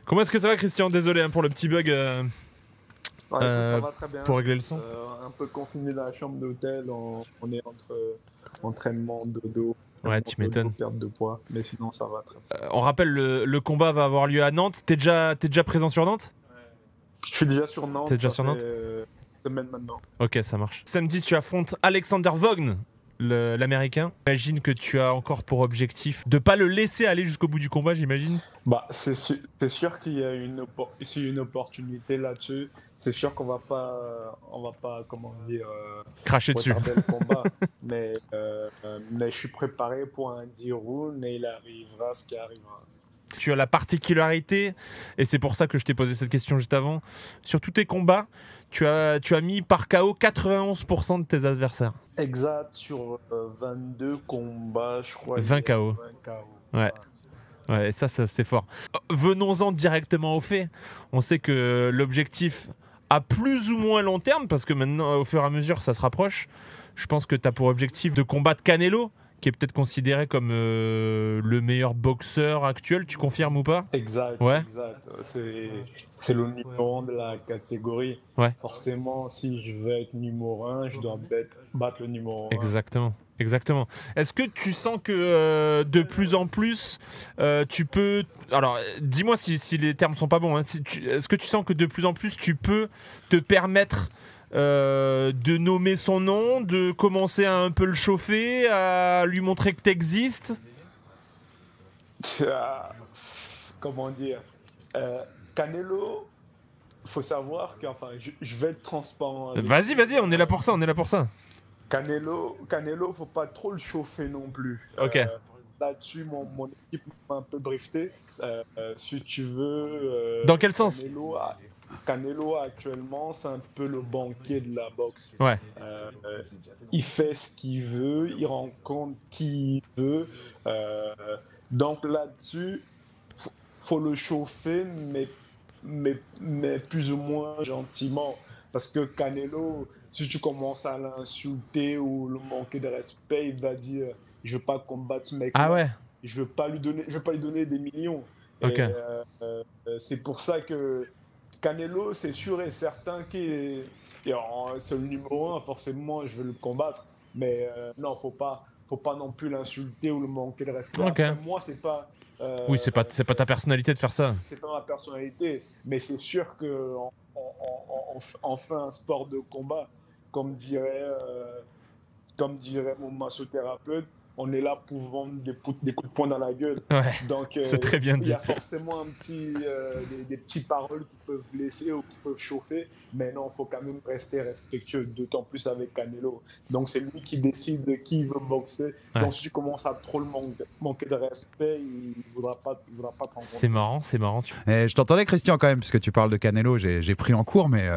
Comment est-ce que ça va, Christian? Désolé hein, pour le petit bug. Ouais, écoute, ça va très bien. Pour régler le son. Un peu confiné dans la chambre d'hôtel, on est entre entraînement, dodo, Ouais, tu m'étonnes. perte de poids, mais sinon ça va très bien. On rappelle, le combat va avoir lieu à Nantes. T'es déjà présent sur Nantes? Je suis déjà sur Nantes. T'es déjà sur Nantes? Une semaine maintenant. Ok, ça marche. Samedi, tu affrontes Alexander Vaughn, l'américain. J'imagine que tu as encore pour objectif de pas le laisser aller jusqu'au bout du combat, j'imagine. Bah, c'est sûr qu'il y a une opportunité là-dessus. C'est sûr qu'on va pas, comment dire, cracher dessus. retarder le combat. mais je suis préparé pour un 10 rounds et il arrivera ce qui arrivera. Tu as la particularité, et c'est pour ça que je t'ai posé cette question juste avant, sur tous tes combats, tu as mis par KO 91% de tes adversaires. Exact, sur 22 combats, je crois. 20 KO. 20 KO. Ouais. Ouais, ça c'est fort. Venons-en directement au fait. On sait que l'objectif à plus ou moins long terme, parce que maintenant, au fur et à mesure, ça se rapproche, je pense que tu as pour objectif de combattre Canelo, qui est peut-être considéré comme le meilleur boxeur actuel. Tu confirmes ou pas? Exact, ouais. Exact. C'est le numéro 1 de la catégorie. Ouais. Forcément, si je veux être numéro 1, je dois battre le numéro 1. Exactement. Est-ce que tu sens que de plus en plus, tu peux... Alors, dis-moi si les termes sont pas bons. Hein. Est-ce que tu sens que de plus en plus, tu peux te permettre de nommer son nom, de commencer à un peu le chauffer, à lui montrer que tu existes? Comment dire, Canelo, faut savoir que, enfin, je vais être transparent. Vas-y, on est là pour ça, Canelo, faut pas trop le chauffer non plus. Ok. Là-dessus, mon équipe m'a un peu drifté. Si tu veux. Dans quel sens? Canelo actuellement, c'est un peu le banquier de la boxe. Ouais. Il fait ce qu'il veut, il rencontre qui il veut. Donc là-dessus, faut le chauffer, mais plus ou moins gentiment. Parce que Canelo, si tu commences à l'insulter ou le manquer de respect, il va dire je veux pas combattre ce mec. Ah ouais. Je veux pas lui donner des millions. Ok. Et c'est pour ça que Canelo, c'est sûr et certain qu'il c'est le numéro 1, forcément je veux le combattre. Mais non, faut pas non plus l'insulter ou le manquer de respect. Okay. Après, moi, c'est pas. Oui, c'est pas ta personnalité de faire ça. C'est pas ma personnalité, mais c'est sûr que on fait un sport de combat, comme dirait mon massothérapeute. On est là pour vendre des coups de poing dans la gueule. Ouais, donc c'est très bien dit. Il y a forcément des petites paroles qui peuvent blesser ou qui peuvent chauffer, mais non, il faut quand même rester respectueux, d'autant plus avec Canelo. Donc c'est lui qui décide de qui il veut boxer. Ouais. Donc si tu commences à trop le manquer de respect, il ne voudra pas te rencontrer. C'est marrant. Je t'entendais, Christian, quand même, puisque tu parles de Canelo, j'ai pris en cours, mais...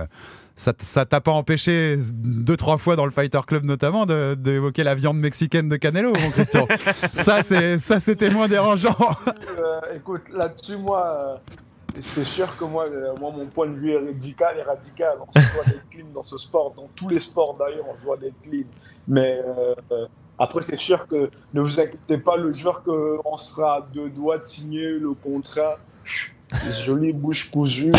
Ça t'a pas empêché 2-3 fois dans le Fighter Club notamment d'évoquer la viande mexicaine de Canelo, mon Christian. ça c'était moins dérangeant. Écoute, là-dessus, moi, c'est sûr que moi, mon point de vue est radical. On se doit d'être clean dans ce sport. Dans tous les sports d'ailleurs, on se doit d'être clean. Mais après, c'est sûr que ne vous inquiétez pas, le jour qu'on sera à 2 doigts de signer le contrat, jolie bouche cousue.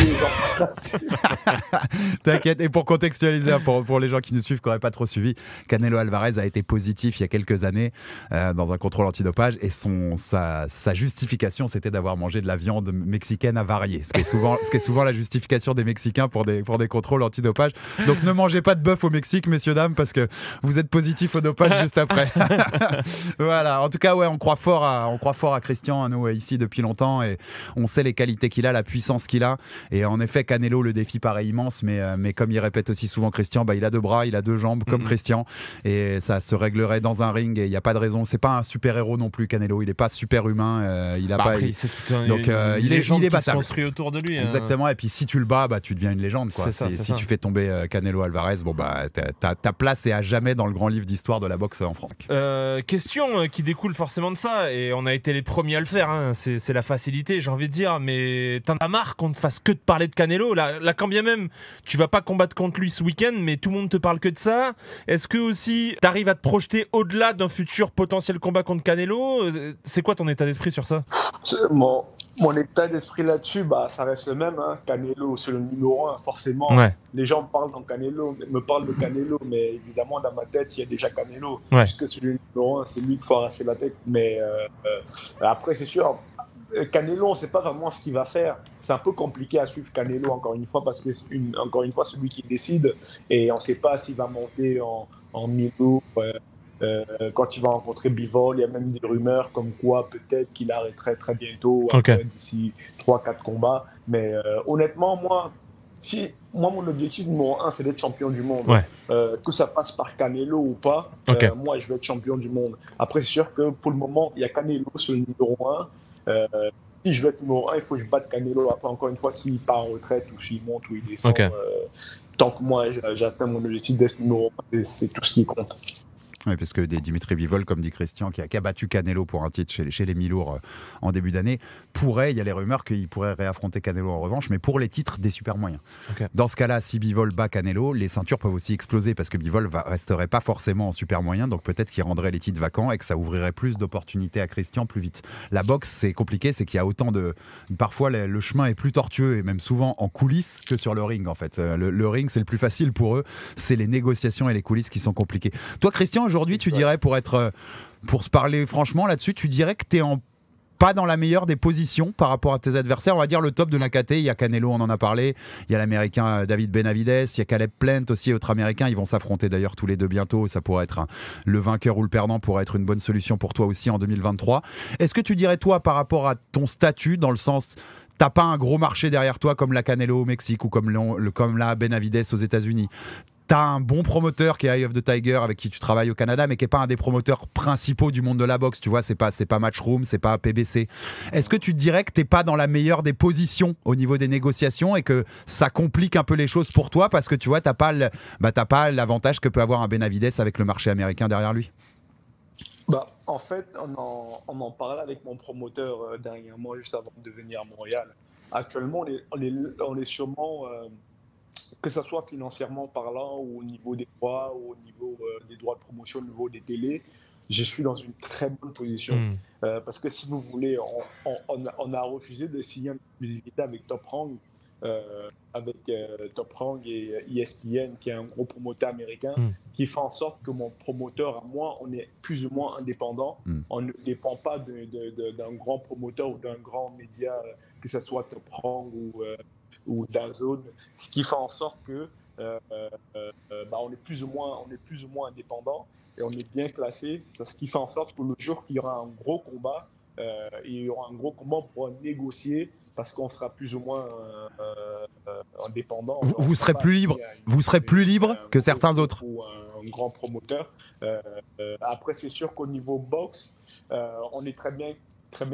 T'inquiète. Et pour contextualiser, pour les gens qui nous suivent, qui n'auraient pas trop suivi, Canelo Alvarez a été positif il y a quelques années dans un contrôle antidopage, et sa justification, c'était d'avoir mangé de la viande mexicaine avariée, ce qui est souvent la justification des Mexicains pour des contrôles antidopage. Donc ne mangez pas de bœuf au Mexique, messieurs dames, parce que vous êtes positif au dopage juste après. Voilà. En tout cas, ouais, on croit fort à Christian, nous ici depuis longtemps, et on sait les qualités qu'il a, la puissance qu'il a. Et en effet, Canelo, le défi paraît immense, mais comme il répète aussi souvent Christian, il a 2 bras, il a 2 jambes comme Christian, et ça se réglerait dans un ring, et il n'y a pas de raison. C'est pas un super héros non plus, Canelo. Il n'est pas super humain. Il est battable. Construit autour de lui. Exactement. Et puis si tu le bats, tu deviens une légende, quoi. Si tu fais tomber Canelo Alvarez, ta place est à jamais dans le grand livre d'histoire de la boxe en France. Question qui découle forcément de ça, et on a été les premiers à le faire. Hein. C'est la facilité, j'ai envie de dire, mais t'en as marre qu'on ne fasse que de parler de Canelo. Là, quand bien même, tu vas pas combattre contre lui ce week-end, mais tout le monde te parle que de ça. Est-ce que aussi, t'arrives à te projeter au-delà d'un futur potentiel combat contre Canelo? C'est quoi ton état d'esprit sur ça? Mon état d'esprit là-dessus, ça reste le même. Hein. Canelo, c'est le numéro 1, forcément. Ouais. Les gens me parlent de Canelo, mais évidemment, dans ma tête, il y a déjà Canelo. Ouais. Puisque c'est le numéro 1, c'est lui qu'il faut arracher la tête. Mais après, c'est sûr, Canelo, on ne sait pas vraiment ce qu'il va faire. C'est un peu compliqué à suivre Canelo, encore une fois, parce que, encore une fois, c'est lui qui décide. Et on ne sait pas s'il va monter en Milo. Quand il va rencontrer Bivol, il y a même des rumeurs comme quoi peut-être qu'il arrêterait très bientôt, d'ici 3-4 combats. Mais honnêtement, moi, mon objectif numéro 1, c'est d'être champion du monde. Ouais. Que ça passe par Canelo ou pas, moi, je vais être champion du monde. Après, c'est sûr que pour le moment, il y a Canelo, c'est le numéro 1. Si je veux être numéro 1, il faut que je batte Canelo. Après, encore une fois, s'il part en retraite ou s'il monte ou il descend, tant que moi, j'atteins mon objectif d'être numéro 1, c'est tout ce qui compte. Oui, parce que Dimitri Bivol, comme dit Christian, qui a battu Canelo pour un titre chez les mi-lourds en début d'année, il y a les rumeurs qu'il pourrait réaffronter Canelo en revanche, mais pour les titres des super moyens. Dans ce cas-là, si Bivol bat Canelo, les ceintures peuvent aussi exploser parce que Bivol resterait pas forcément en super moyen, donc peut-être qu'il rendrait les titres vacants et que ça ouvrirait plus d'opportunités à Christian plus vite. La boxe, c'est compliqué, c'est qu'il y a autant de... Parfois, le chemin est plus tortueux et même souvent en coulisses que sur le ring, en fait. Le ring, c'est le plus facile pour eux, c'est les négociations et les coulisses qui sont compliquées. Toi, Christian, aujourd'hui, tu dirais, pour se parler franchement là-dessus, tu dirais que tu n'es pas dans la meilleure des positions par rapport à tes adversaires. On va dire le top de l'AKT, il y a Canelo, on en a parlé, il y a l'américain David Benavidez, il y a Caleb Plant aussi, autre américain, ils vont s'affronter d'ailleurs tous les deux bientôt, ça pourrait être le vainqueur ou le perdant pourrait être une bonne solution pour toi aussi en 2023. Est-ce que tu dirais, toi, par rapport à ton statut, dans le sens... T'as pas un gros marché derrière toi comme la Canelo au Mexique ou comme la Benavidez aux États-Unis. T'as un bon promoteur qui est Eye of the Tiger avec qui tu travailles au Canada, mais qui est pas un des promoteurs principaux du monde de la boxe. Tu vois, c'est pas Matchroom, c'est pas PBC. Est-ce que tu te dirais que t'es pas dans la meilleure des positions au niveau des négociations et que ça complique un peu les choses pour toi parce que tu vois, t'as pas l'avantage que peut avoir un Benavidez avec le marché américain derrière lui? En fait, on en parlait avec mon promoteur dernièrement, juste avant de venir à Montréal. Actuellement, on est sûrement, que ce soit financièrement parlant, ou au niveau des droits, ou au niveau des droits de promotion, au niveau des télés, je suis dans une très bonne position. Parce que si vous voulez, on a refusé de signer une exclusivité avec Top Rank, Top Rank et ESPN, qui est un gros promoteur américain, qui fait en sorte que mon promoteur à moi, on est plus ou moins indépendant. On ne dépend pas d'un grand promoteur ou d'un grand média, que ce soit Top Rank ou DAZN, ce qui fait en sorte que on est plus ou moins indépendant et on est bien classé. C'est ce qui fait en sorte que le jour qu'il y aura un gros combat, on pourra négocier parce qu'on sera plus ou moins indépendant. Vous serez plus libre que certains autres. Ou un grand promoteur. Après, c'est sûr qu'au niveau boxe, on est très bien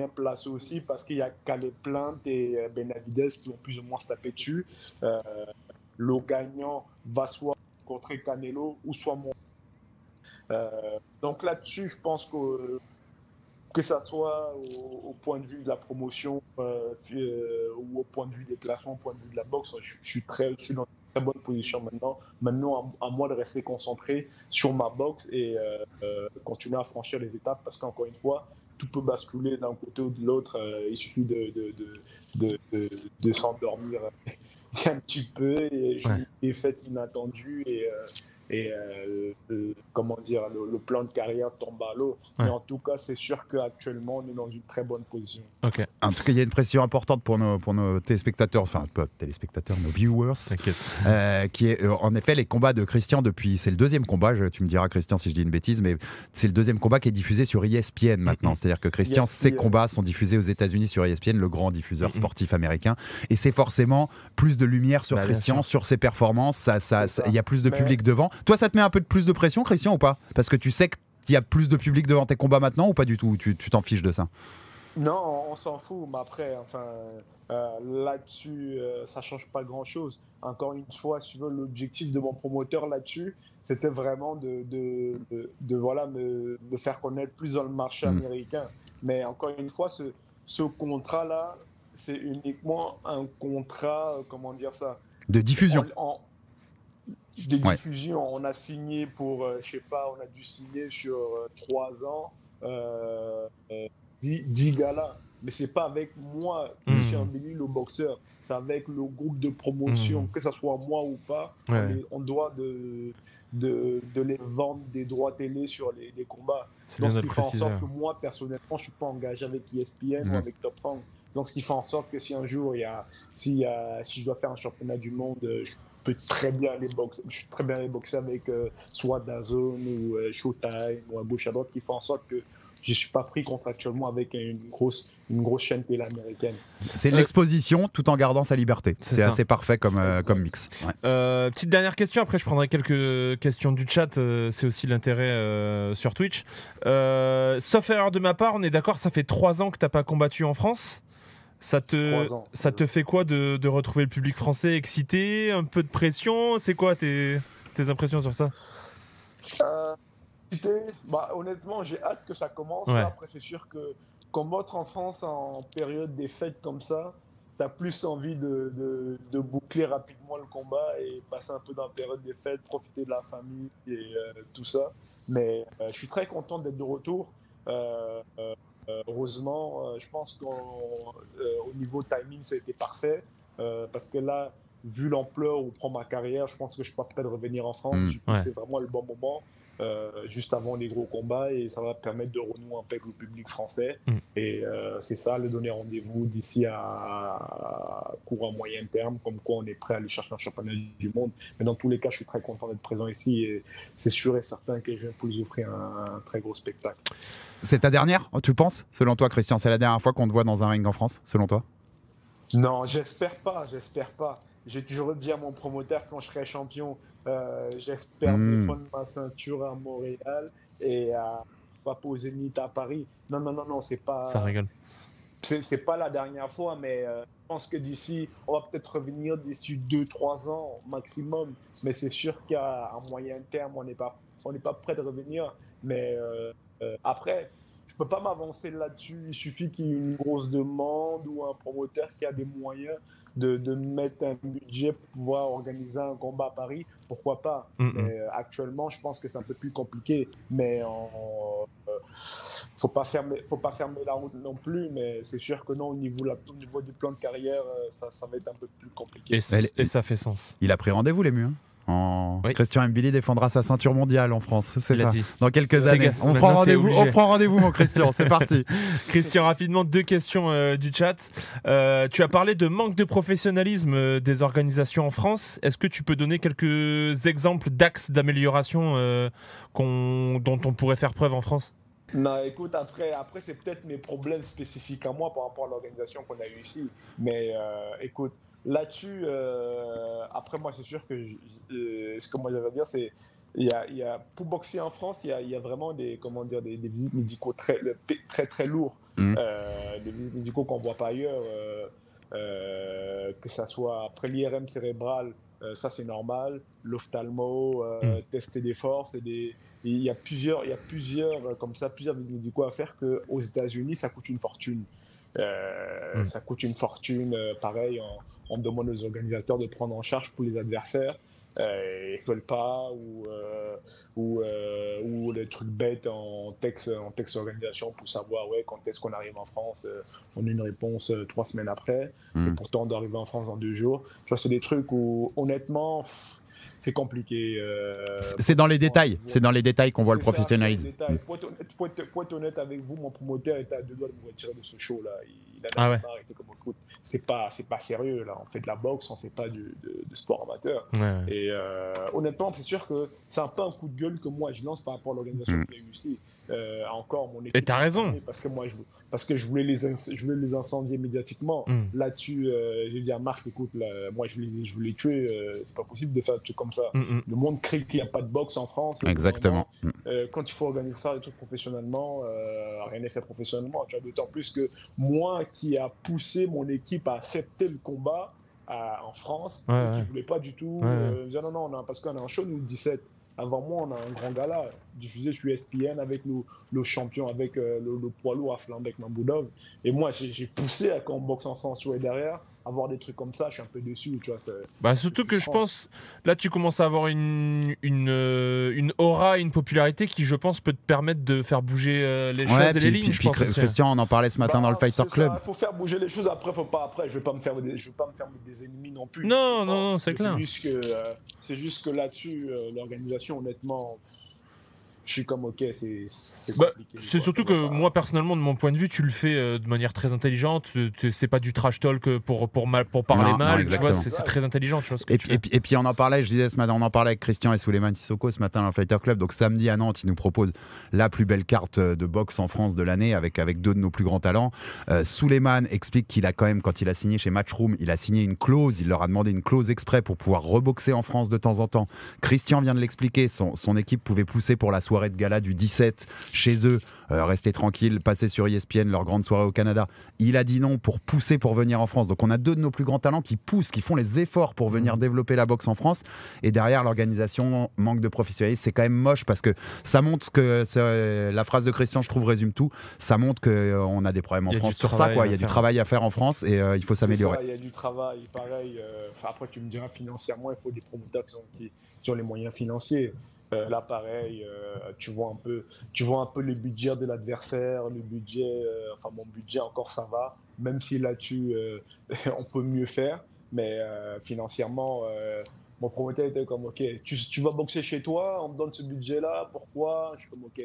placé aussi parce qu'il y a Caleb Plant et Benavidez qui vont plus ou moins se taper dessus. Le gagnant va soit rencontrer Canelo ou soit moi. Donc là-dessus, je pense que ça soit au point de vue de la promotion ou au point de vue des classements, au point de vue de la boxe, je suis dans une très bonne position maintenant. Maintenant, à moi de rester concentré sur ma boxe et continuer à franchir les étapes parce qu'encore une fois, tout peut basculer d'un côté ou de l'autre. Il suffit de s'endormir un petit peu et j'ai une défaite inattendue et comment dire, le plan de carrière tombe à l'eau. Mais en tout cas, c'est sûr qu'actuellement, on est dans une très bonne position. En tout cas, il y a une pression importante pour nos téléspectateurs, enfin pas téléspectateurs, nos viewers, qui est en effet les combats de Christian depuis. C'est le deuxième combat, tu me diras Christian si je dis une bêtise, mais c'est le deuxième combat qui est diffusé sur ESPN maintenant. C'est-à-dire que Christian, ses combats sont diffusés aux États-Unis sur ESPN, le grand diffuseur sportif américain, et c'est forcément plus de lumière sur Christian, sur ses performances. Il y a plus de public devant. Toi, ça te met un peu plus de pression, Christian, ou pas? Parce que tu sais qu'il y a plus de public devant tes combats maintenant, ou pas du tout? Tu t'en fiches de ça? Non, on s'en fout, mais après, là-dessus, ça change pas grand-chose. Encore une fois, si tu veux, l'objectif de mon promoteur là-dessus, c'était vraiment de me faire connaître plus dans le marché américain. Mais encore une fois, ce contrat-là, c'est uniquement un contrat, comment dire ça? De diffusion. Diffusion. On a signé pour, je sais pas, on a dû signer sur 3 ans. 10 gars-là. Mais c'est pas avec moi, Christian Billy, le boxeur. C'est avec le groupe de promotion, que ce soit moi ou pas. Ouais. On doit de les vendre des droits télé sur les combats. C'est Donc, bien ce de qui fait en préciser. sorte que moi, personnellement, je ne suis pas engagé avec ESPN ou avec Top Rank. Donc, ce qui fait en sorte que si un jour, si je dois faire un championnat du monde, je peux très bien aller boxer. Je suis très bien aller boxer avec soit DAZN ou Showtime ou à gauche à droite, qui fait en sorte que je ne suis pas pris contractuellement avec une grosse chaîne télé américaine. C'est l'exposition tout en gardant sa liberté. C'est assez parfait comme mix. Ouais. Petite dernière question, après je prendrai quelques questions du chat, c'est aussi l'intérêt sur Twitch. Sauf erreur de ma part, on est d'accord, ça fait 3 ans que tu n'as pas combattu en France. Ça te fait quoi de retrouver le public français excité, un peu de pression? C'est quoi tes impressions sur ça? Honnêtement, j'ai hâte que ça commence. Ouais. Après, c'est sûr que combattre en France en période des fêtes comme ça, tu as plus envie de boucler rapidement le combat et passer un peu dans la période des fêtes, profiter de la famille et tout ça. Mais je suis très content d'être de retour. Heureusement, je pense qu'au niveau timing, ça a été parfait. Parce que là, vu l'ampleur où prend ma carrière, je pense que je suis pas prêt de revenir en France. C'est vraiment le bon moment. Juste avant les gros combats, et ça va permettre de renouer un peu avec le public français. Et c'est ça, le donner rendez-vous d'ici à court à moyen terme, comme quoi on est prêt à aller chercher un championnat du monde. Mais dans tous les cas, je suis très content d'être présent ici et c'est sûr et certain que je vais vous offrir un très gros spectacle. C'est ta dernière, tu le penses, selon toi, Christian? C'est la dernière fois qu'on te voit dans un ring en France, selon toi? Non, j'espère pas. J'ai toujours dit à mon promoteur quand je serai champion, j'espère défendre ma ceinture à Montréal et pas au Zénith à Paris. Non, c'est pas. Ça rigole. C'est pas la dernière fois, mais je pense que d'ici, on va peut-être revenir d'ici 2-3 ans maximum. Mais c'est sûr qu'à moyen terme, on n'est pas prêt de revenir. Mais après, je peux pas m'avancer là-dessus. Il suffit qu'il y ait une grosse demande ou un promoteur qui a des moyens de mettre un budget pour pouvoir organiser un combat à Paris. Pourquoi pas? Mais actuellement, je pense que c'est un peu plus compliqué. Mais faut pas fermer la route non plus. Mais c'est sûr que non, au niveau du plan de carrière, ça va être un peu plus compliqué. Et ça fait sens. Il a pris rendez-vous, les murs. Oui. Christian Mbili défendra sa ceinture mondiale en France, c'est ça. Dans quelques années. On prend rendez-vous, mon Christian, c'est parti. Christian, rapidement, 2 questions du chat. Tu as parlé de manque de professionnalisme des organisations en France. Est-ce que tu peux donner quelques exemples d'axes d'amélioration dont on pourrait faire preuve en France? Non, écoute, après c'est peut-être mes problèmes spécifiques à moi par rapport à l'organisation qu'on a eue ici. Mais écoute, là-dessus, après moi, c'est sûr que ce que moi j'avais à dire, c'est pour boxer en France, il y a vraiment des visites médicaux très lourds, des visites médicaux qu'on ne voit pas ailleurs, que ça soit après l'IRM cérébral, ça c'est normal, l'ophtalmo, tester des forces, il y a plusieurs comme ça, plusieurs visites médicaux à faire qu'aux États-Unis, ça coûte une fortune. Ça coûte une fortune. Pareil, on demande aux organisateurs de prendre en charge pour les adversaires. Ils ne veulent pas, ou les trucs bêtes en texte organisation pour savoir quand est-ce qu'on arrive en France. On a une réponse 3 semaines après, et pourtant on doit arriver en France dans 2 jours. Tu vois, c'est des trucs où honnêtement c'est compliqué. C'est dans les détails. C'est dans les détails qu'on voit le professionnalisme. Pour être honnête avec vous, mon promoteur était à 2 doigts de me retirer de ce show-là. Il a arrêté comme écoute. C'est pas sérieux là. On fait de la boxe, on fait pas de sport amateur. Ouais. Et honnêtement, c'est sûr que c'est un peu un coup de gueule que moi je lance par rapport à l'organisation qu'il y a eu ici. Encore mon équipe. Et t'as raison. Parce que je voulais les incendier médiatiquement. Là-dessus, j'ai dit à Marc, écoute, là, moi je voulais tuer. C'est pas possible de faire des trucs comme ça. Le monde crie qu'il n'y a pas de boxe en France. Exactement. Quand il faut faire des trucs professionnellement, rien n'est fait professionnellement. Tu vois, d'autant plus que moi qui a poussé mon équipe à accepter le combat en France, qui ne voulait pas du tout dire non, parce qu'on est en show, nous 17. Avant moi, on a un grand gala diffusé sur ESPN avec le champion, avec le poids lourd Aslanbek Mamboudov. Et moi, j'ai poussé à qu'on boxe en France, tu vois, et derrière, avoir des trucs comme ça, je suis un peu déçu, tu vois. Bah, surtout que je pense, là, tu commences à avoir une aura, une popularité qui, je pense, peut te permettre de faire bouger les choses et les lignes. Puis Christian, on en parlait ce matin dans le Fighter Club. Il faut faire bouger les choses. Après, je vais pas me faire des ennemis non plus. Non, c'est clair. C'est juste que là-dessus, l'organisation, honnêtement, je suis comme ok, c'est compliqué. C'est surtout que moi, personnellement, de mon point de vue, tu le fais de manière très intelligente. C'est pas du trash talk pour parler mal. Tu vois, c'est très intelligent. Tu vois, et puis on en parlait, je disais ce matin, on en parlait avec Christian et Souleymane Sissoko ce matin dans le Fighter Club. Donc samedi à Nantes, il nous propose la plus belle carte de boxe en France de l'année avec deux de nos plus grands talents. Souleymane explique qu'il a quand même, quand il a signé chez Matchroom, il a signé une clause. Il leur a demandé une clause exprès pour pouvoir reboxer en France de temps en temps. Christian vient de l'expliquer. Son équipe pouvait pousser pour la soirée de gala du 17 chez eux, rester tranquille, passer sur ESPN, leur grande soirée au Canada. Il a dit non pour pousser pour venir en France. Donc on a deux de nos plus grands talents qui poussent, qui font les efforts pour venir développer la boxe en France. Et derrière, l'organisation manque de professionnalisme. C'est quand même moche parce que ça montre que la phrase de Christian, je trouve, résume tout. Ça montre qu'on a des problèmes en France sur ça. Il y a du travail à faire en France et il faut s'améliorer. Il y a du travail, pareil. Après, tu me diras financièrement, il faut des promoteurs qui ont les moyens financiers. Là, pareil, tu vois un peu le budget de l'adversaire, le budget, mon budget encore ça va, même si là-dessus on peut mieux faire, mais financièrement, mon promoteur était comme ok, tu vas boxer chez toi, on me donne ce budget-là, pourquoi? Je suis comme ok,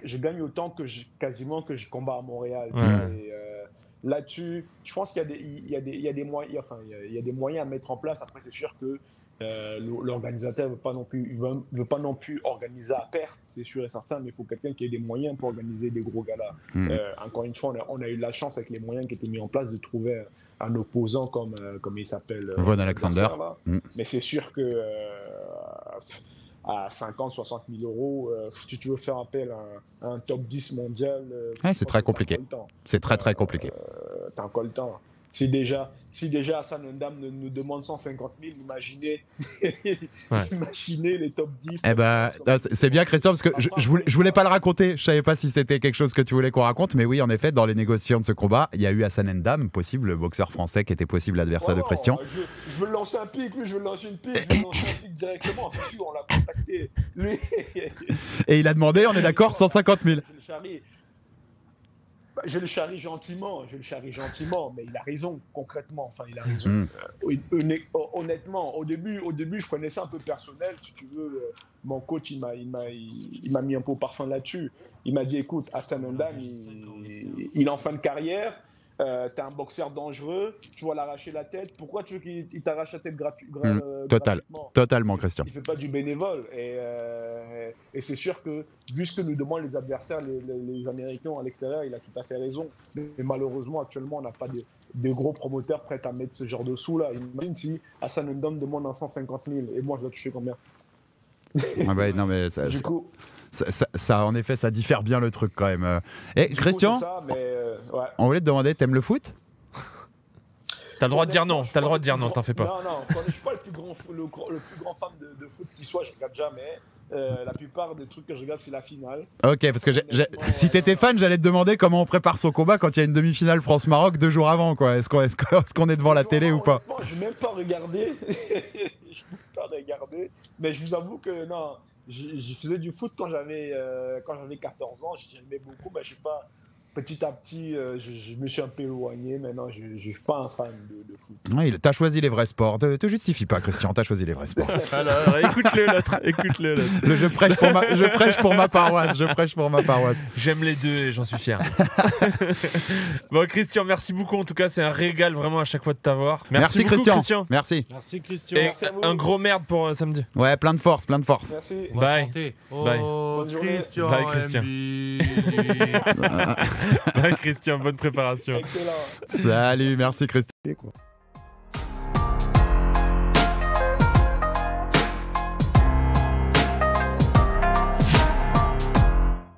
je gagne autant quasiment que je combats à Montréal. Et, là-dessus, je pense qu'il y a des moyens, il y a des moyens à mettre en place. Après, c'est sûr que l'organisateur veut pas non plus organiser à perte, c'est sûr et certain, mais il faut quelqu'un qui ait des moyens pour organiser des gros galas. Encore une fois, on a eu la chance avec les moyens qui étaient mis en place de trouver un opposant comme il s'appelle Von Alexander. Mais c'est sûr que à 50-60 000 euros, si tu veux faire appel à un top 10 mondial, c'est très compliqué. C'est très compliqué. T'as encore le temps. Si déjà Hassan Ndam nous demande 150 000, imaginez les top 10. C'est bien, Christian, parce que je voulais pas le raconter. Je savais pas si c'était quelque chose que tu voulais qu'on raconte, mais oui, en effet, dans les négociations de ce combat, il y a eu Hassan Ndam, possible, le boxeur français qui était possible l'adversaire de Christian. Je veux lancer un pic, lui, je veux lancer une pique, je veux lancer un pic directement. C'est sûr, on l'a contacté. Lui. Et il a demandé, on est d'accord, 150 000. Je le charrie gentiment, mais il a raison, concrètement. Il a raison. Honnêtement, au début, je prenais ça un peu personnel. Si tu veux, mon coach, il m'a mis un peu au parfum là-dessus. Il m'a dit, écoute, Hassan Ndam, il est en fin de carrière. T'es un boxeur dangereux, tu vas l'arracher la tête. Pourquoi tu veux qu'il t'arrache la tête gratuitement? Totalement, Christian. Il fait pas du bénévole. Et c'est sûr que, vu ce que nous demandent les adversaires, les Américains à l'extérieur, il a tout à fait raison. Mais malheureusement, actuellement, on n'a pas de gros promoteurs prêts à mettre ce genre de sous-là. Imagine si Hassan Ndam demande un 150 000 et moi, je dois toucher combien? Non, mais ça, du coup... Ça, en effet, ça diffère bien le truc quand même. Et Christian, on voulait te demander, t'aimes le foot? T'as le droit de dire non, t'en fais pas. Non, je suis pas le plus grand fan de foot qui soit, je regarde jamais. La plupart des trucs que je regarde, c'est la finale. Ok, parce que si t'étais fan, j'allais te demander comment on prépare son combat quand il y a une demi-finale France-Maroc 2 jours avant, quoi. Est-ce qu'on est devant la télé ou pas? Je n'ai même pas regardé. Mais je vous avoue que non. Je faisais du foot quand j'avais 14 ans, j'aimais beaucoup, mais je sais pas, petit à petit, je me suis un peu éloigné, maintenant je ne suis pas un fan de foot. Oui, t'as choisi les vrais sports, te justifie pas Christian, t'as choisi les vrais sports. Alors, écoute-le l'autre. Je prêche pour ma paroisse, J'aime les deux et j'en suis fier. Bon Christian, merci beaucoup, en tout cas c'est un régal vraiment à chaque fois de t'avoir. Merci beaucoup, Christian. Merci Christian. Et un gros merde pour samedi. Ouais, plein de force. Merci. Bye. Bonne journée. Christian. Bye Christian. Bye Christian, bonne préparation. Excellent. Salut, merci Christian.